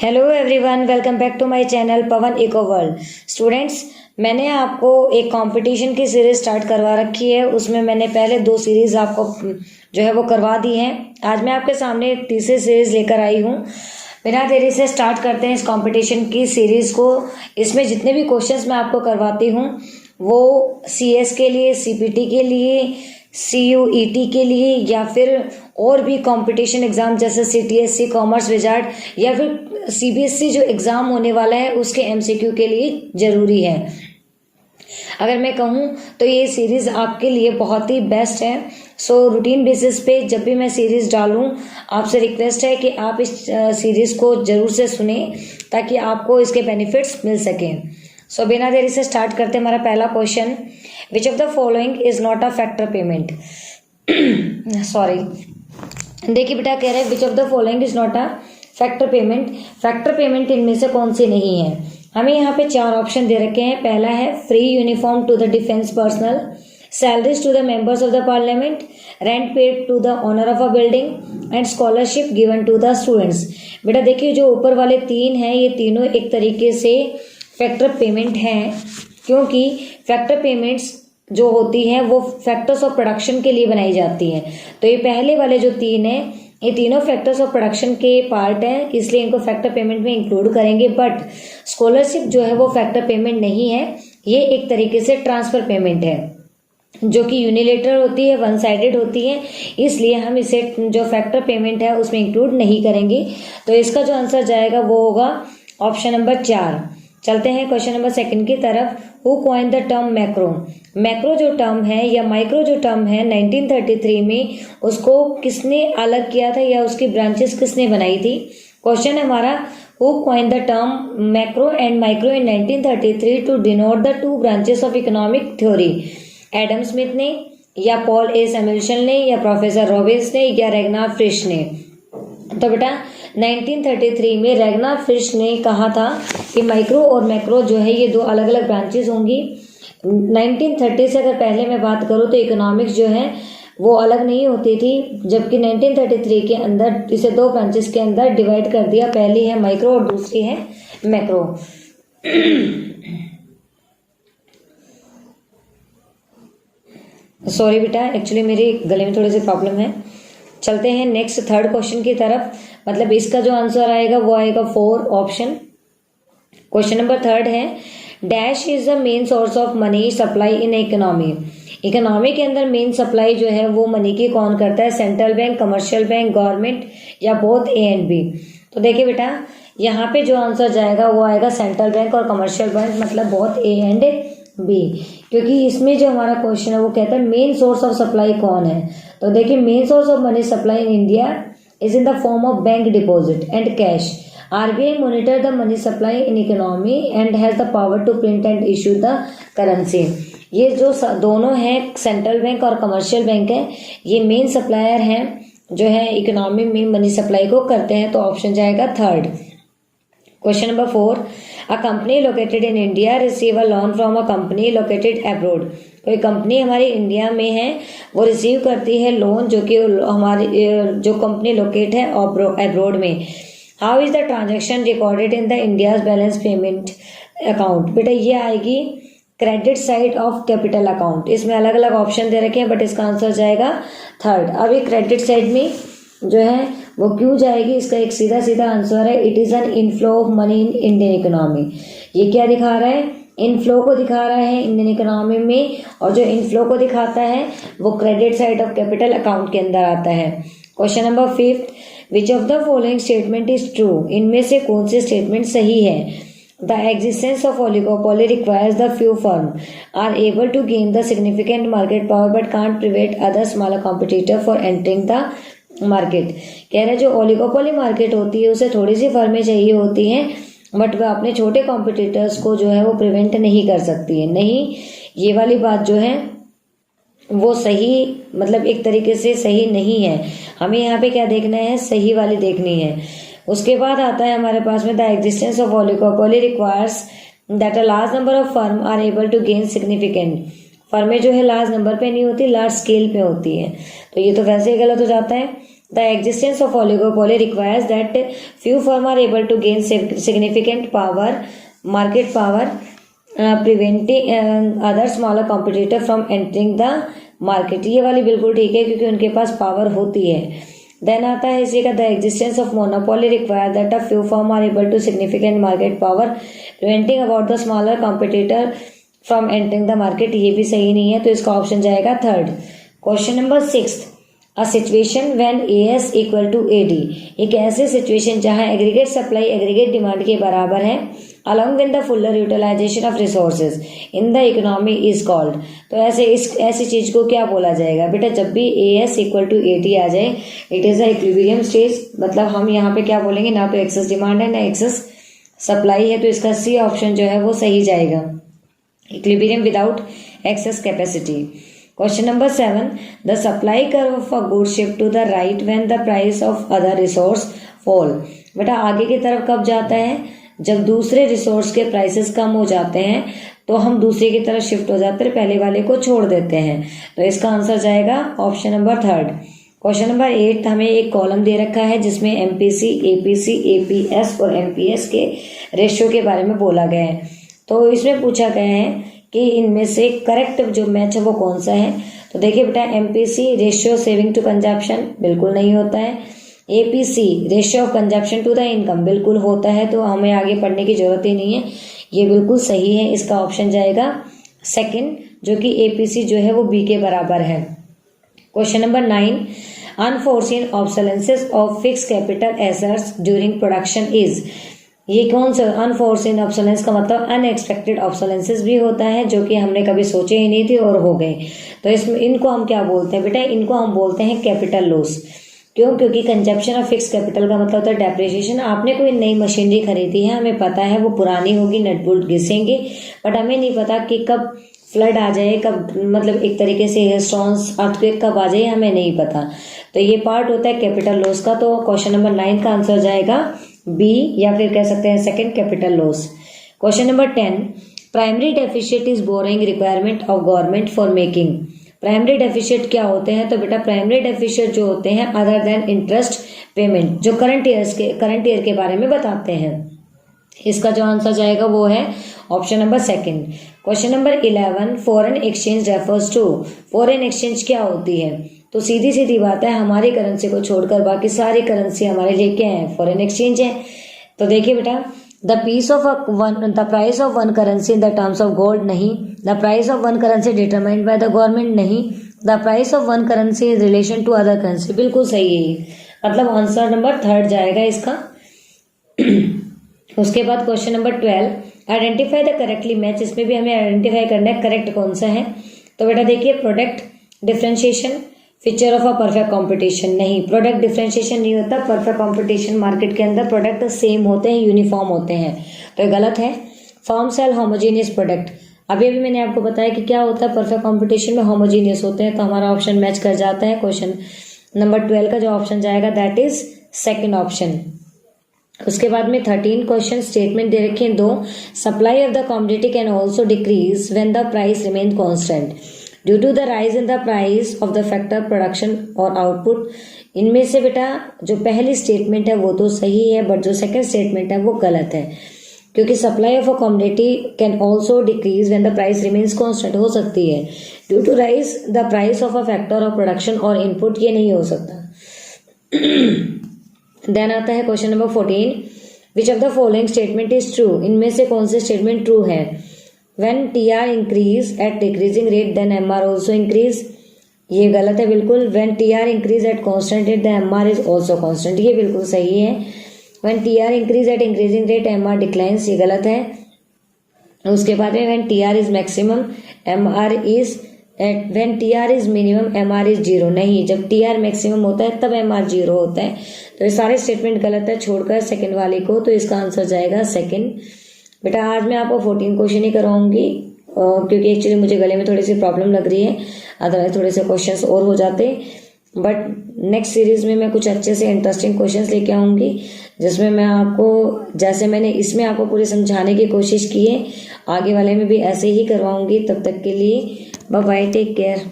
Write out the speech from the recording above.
Hello everyone, welcome back to my channel Pawan eco world. Students, मैंने आपको एक competition की सीरीज स्टार्ट करवा रखी है। उसमें मैंने पहले 2 सीरीज आपको जो है वो करवा दी हैं। आज मैं आपके सामने एक तीसरी सीरीज लेकर आई हूँ। बिना देरी से स्टार्ट करते हैं इस कंपटीशन की सीरीज को। इसमें जितने भी क्वेश्चंस मैं आपको करवाती हूँ वो CS के लिए, CPT के लिए, CUET के लिए या फिर और भी कंपटीशन एग्जाम जैसे CTSC, कॉमर्स विजार्ड या फिर CBSE जो एग्जाम होने वाला है उसके MCQ के लिए जरूरी है। अगर मैं कहूँ तो ये सीरीज आपके लिए बहुत ही बेस्ट है। सो रूटीन बेसिस पे जब भी मैं सीरीज डालूं, आपसे रिक्वेस्ट है कि आप इस सीरीज को जरूर से सुने ताकि आपको इसके बेनिफिट्स मिल सकें। सो बिना देरी से स्टार्ट करते हैं। हमारा पहला question, which of the following is not a factor payment. Sorry, देखिए बेटा, कह रहे हैं विच of the following is not a factor payment. Factor payment इनमें से कौन सी नहीं है। हमें यहाँ पे 4 ऑप्शन दे रखे हैं। पहला है free uniform to the defence personal, salaries to the members of the parliament, rent paid to the owner of a building and scholarship given to the students. बेटा देखिए, जो ऊपर वाले 3 हैं ये तीनों एक तरीके से फैक्टर पेमेंट हैं, क्योंकि फैक्टर पेमेंट्स जो होती हैं वो फैक्टर्स ऑफ प्रोडक्शन के लिए बनाई जाती हैं। तो ये पहले वाले जो 3 हैं ये तीनों फैक्टर्स ऑफ प्रोडक्शन के पार्ट हैं, इसलिए इनको फैक्टर पेमेंट में इंक्लूड करेंगे। बट स्कॉलरशिप जो है वो फैक्टर पेमेंट नहीं है, ये एक तरीके से ट्रांसफर पेमेंट है जो कि यूनिलेटरल होती है, वन साइडेड होती है, इसलिए हम इसे जो फैक्टर पेमेंट है उसमें इंक्लूड नहीं करेंगे। तो इसका जो आंसर जाएगा वो होगा ऑप्शन नंबर 4। चलते हैं क्वेश्चन नंबर 2 की तरफ। Who coin the term macro. Macro जो टर्म है या माइक्रो जो टर्म है 1933 में उसको किसने अलग किया था या उसकी ब्रांचेस किसने बनाई थी। क्वेश्चन हमारा, who coin the term macro and micro in 1933 to denote the 2 branches of economic theory. Adam Smith ने या पॉल ए सैमुएल्सन ने या प्रोफेसर रॉबिन्स ने या रेगनार फ्रिश ने। तो बेटा 1933 में रेगनार फ्रिश ने कहा था कि माइक्रो और मैक्रो जो है ये 2 अलग अलग ब्रांचेस होंगी। 1930 से अगर पहले मैं बात करूँ तो इकोनॉमिक्स जो है वो अलग नहीं होती थी, जबकि 1933 के अंदर इसे 2 ब्रांचेस के अंदर डिवाइड कर दिया। पहली है माइक्रो और दूसरी है मैक्रो। सॉरी बेटा, एक्चुअली मेरी गले में थोड़ी सी प्रॉब्लम है। चलते हैं नेक्स्ट 3rd क्वेश्चन की तरफ। मतलब इसका जो आंसर आएगा वो आएगा 4 ऑप्शन। क्वेश्चन नंबर 3 है, dash is the main source of money supply in economy. Economy के अंदर मेन सप्लाई जो है वो मनी की कौन करता है, central bank, commercial bank, government या बोथ A एंड B। तो देखिए बेटा, यहाँ पे जो आंसर जाएगा वो आएगा सेंट्रल बैंक और कमर्शियल बैंक, मतलब बोथ A एंड B, क्योंकि इसमें जो हमारा क्वेश्चन है वो कहता है मेन सोर्स ऑफ सप्लाई कौन है। तो देखिए, main source of money supply in India is in the form of bank deposit and cash. RBI monitor the money supply in economy and has the power to print and issue the currency। ये जो दोनों हैं, central bank और commercial bank है, ये main supplier हैं जो है इकोनॉमी में मनी सप्लाई को करते हैं। तो ऑप्शन जाएगा 3rd। Question number 4, a company located in India receive a loan from a company located abroad. कोई कंपनी हमारी इंडिया में है वो रिसीव करती है लोन जो कि हमारी जो कंपनी लोकेट है अब्रोड में। How is the transaction recorded in the India's balance payment account. बेटा ये आएगी credit side of capital account. इसमें अलग अलग ऑप्शन दे रखे हैं बट इसका आंसर जाएगा 3rd। अब ये क्रेडिट साइड में जो है वो क्यों जाएगी, इसका एक सीधा सीधा आंसर है, it is an inflow of money in Indian economy. ये क्या दिखा रहा है, इनफ्लो को दिखा रहा है इंडियन इकोनॉमी में, और जो इनफ्लो को दिखाता है वो credit side of capital account के अंदर आता है। Question number 5, which of the following statement is true. इनमें से कौन सी स्टेटमेंट सही है। The existence of oligopoly requires the few firm are able to gain the significant market power but can't prevent other smaller competitor for entering the market. कह रहे जो oligopoly market होती है उसे थोड़ी सी फर्में चाहिए होती हैं बट वह अपने छोटे कॉम्पिटिटर्स को जो है वो प्रिवेंट नहीं कर सकती है। नहीं, ये वाली बात जो है वो सही, मतलब एक तरीके से सही नहीं है। हमें यहाँ पे क्या देखना है, सही वाली देखनी है। उसके बाद आता है हमारे पास में, the existence of oligopoly requires that a large number of firm are able to gain significant. फर्में जो है लार्ज नंबर पे नहीं होती, लार्ज स्केल पे होती है। तो ये तो वैसे ही गलत हो जाता है। The existence of oligopoly requires that few firm are able to gain significant power market power preventing other smaller competitor from entering the market. ये वाली बिल्कुल ठीक है क्योंकि उनके पास पावर होती है। देन आता है इसी का the existence of monopoly require that a few firm are able to significant market power preventing about the smaller competitor from entering the market. ये भी सही नहीं है तो इसका ऑप्शन जाएगा third. Question number 6, a situation when AS equal to AD. एक ऐसी सिचुएशन जहां एग्रीगेट सप्लाई एग्रीगेट डिमांड के बराबर है along with the fuller utilization of resources in the economy is called। तो ऐसी चीज को क्या बोला जाएगा बेटा? जब भी AS इक्वल टू AD आ जाए it is a equilibrium stage. मतलब हम यहाँ पे क्या बोलेंगे, ना तो एक्सेस डिमांड है ना एक्सेस सप्लाई है, तो इसका सी ऑप्शन जो है वो सही जाएगा, equilibrium without excess capacity. Question number 7, the supply curve of a good shift to the right when the price of other resource fall. बेटा आगे की तरफ कब जाता है? जब दूसरे रिसोर्स के प्राइसेस कम हो जाते हैं तो हम दूसरे की तरफ शिफ्ट हो जाते हैं, पहले वाले को छोड़ देते हैं। तो इसका आंसर जाएगा ऑप्शन नंबर 3। क्वेश्चन नंबर 8, हमें एक कॉलम दे रखा है जिसमें एमपीसी, एपीसी, एपीएस और एमपीएस के रेशियो के बारे में बोला गया है। तो इसमें पूछा गया है कि इनमें से करेक्ट जो मैच है वो कौन सा है। तो देखिए बेटा, MPC ratio saving to consumption बिल्कुल नहीं होता है। APC ratio of consumption to the income बिल्कुल होता है, तो हमें आगे पढ़ने की जरूरत ही नहीं है, ये बिल्कुल सही है। इसका ऑप्शन जाएगा सेकंड, जो कि एपीसी जो है वो बी के बराबर है। Question number 9, unforeseen obsolescences of fix capital assets during production is. ये कौन सा अनफोर्सीन ऑब्सोलेंस का मतलब अनएक्सपेक्टेड ऑब्सोलेंसेस भी होता है जो कि हमने कभी सोचे ही नहीं थे और हो गए। तो इसमें इनको हम क्या बोलते हैं बेटा? इनको हम बोलते हैं कैपिटल लॉस। क्यों? क्योंकि कंजप्शन ऑफ फिक्स कैपिटल का मतलब होता है डेप्रिसिएशन। आपने कोई नई मशीनरी खरीदी है, हमें पता है वो पुरानी होगी, नट बोल्ट घिसेंगे, बट हमें नहीं पता कि कब फ्लड आ जाए, कब मतलब एक तरीके से स्टॉर्म्स अर्थक्वेक कब आ जाए, हमें नहीं पता। तो ये पार्ट होता है कैपिटल लॉस का। तो क्वेश्चन नंबर 9 का आंसर जाएगा बी, या फिर कह सकते हैं second, capital loss. Question number 10, primary deficient is borrowing requirement of government for making. Primary deficient क्या होते हैं? तो बेटा प्राइमरी डेफिशिएंट जो होते हैं अदर देन इंटरेस्ट पेमेंट, जो करंट ईयर के बारे में बताते हैं। इसका जो आंसर जाएगा वो है option number 2। Question number 11, foreign exchange refers to. Foreign exchange क्या होती है? तो सीधी सीधी बात है, हमारी करेंसी को छोड़कर बाकी सारी करेंसी हमारे लिए क्या है? फॉरेन एक्सचेंज है। तो देखिए बेटा, the price of one currency in the terms of gold नहीं, the price of one currency determined by the government नहीं, the price of one currency is relation to other currency बिल्कुल सही है। मतलब आंसर नंबर 3 जाएगा इसका। उसके बाद question number 12, identify the correctly match. इसमें भी हमें आइडेंटिफाई करना है करेक्ट कौन सा है। तो बेटा देखिए, product differentiation, feature of a perfect competition नहीं, प्रोडक्ट डिफरेंशिएशन नहीं होता। परफेक्ट कंपटीशन मार्केट के अंदर प्रोडक्ट सेम होते हैं, यूनिफॉर्म होते हैं, तो गलत है। फर्म सेल होमोजीनियस प्रोडक्ट, अभी मैंने आपको बताया कि क्या होता है, परफेक्ट कंपटीशन में होमोजीनियस होते हैं, तो हमारा ऑप्शन मैच कर जाता है। क्वेश्चन नंबर 12 का जो ऑप्शन जाएगा दैट इज सेकंड ऑप्शन। उसके बाद में 13 क्वेश्चन स्टेटमेंट दे रखे हैं 2, supply of the commodity can also decrease when the price remain constant due to the rise in the price of the factor production और output. इनमें से बेटा जो पहली स्टेटमेंट है वो तो सही है, बट जो सेकंड स्टेटमेंट है वो गलत है, क्योंकि supply of a commodity can also decrease when the price remains constant हो सकती है due to rise the price of a factor of production और इनपुट, ये नहीं हो सकता। देन आता है question number 14, which of the following statement is true. इनमें से कौन से स्टेटमेंट ट्रू है? When TR increase at decreasing rate then MR also increase, ये गलत है बिल्कुल। When TR increase at constant rate then MR is also constant, ये बिल्कुल सही है। When TR increase at increasing rate MR declines, ये गलत है। उसके बाद में when TR is maximum MR is when TR is minimum MR is 0, नहीं, जब TR मैक्सिमम होता है तब MR 0 होता है। तो ये सारे स्टेटमेंट गलत है छोड़कर सेकंड वाले को, तो इसका आंसर जाएगा सेकंड। बेटा आज मैं आपको 14 क्वेश्चन ही करवाऊंगी क्योंकि एक्चुअली मुझे गले में थोड़ी सी प्रॉब्लम लग रही है, अदरवाइज थोड़े से क्वेश्चंस और हो जाते, बट नेक्स्ट सीरीज में मैं कुछ अच्छे से इंटरेस्टिंग क्वेश्चंस लेके आऊंगी जिसमें मैं आपको, जैसे मैंने इसमें आपको पूरी समझाने की कोशिश की है, आगे वाले में भी ऐसे ही करवाऊंगी। तब तक के लिए बाय बाय, टेक केयर।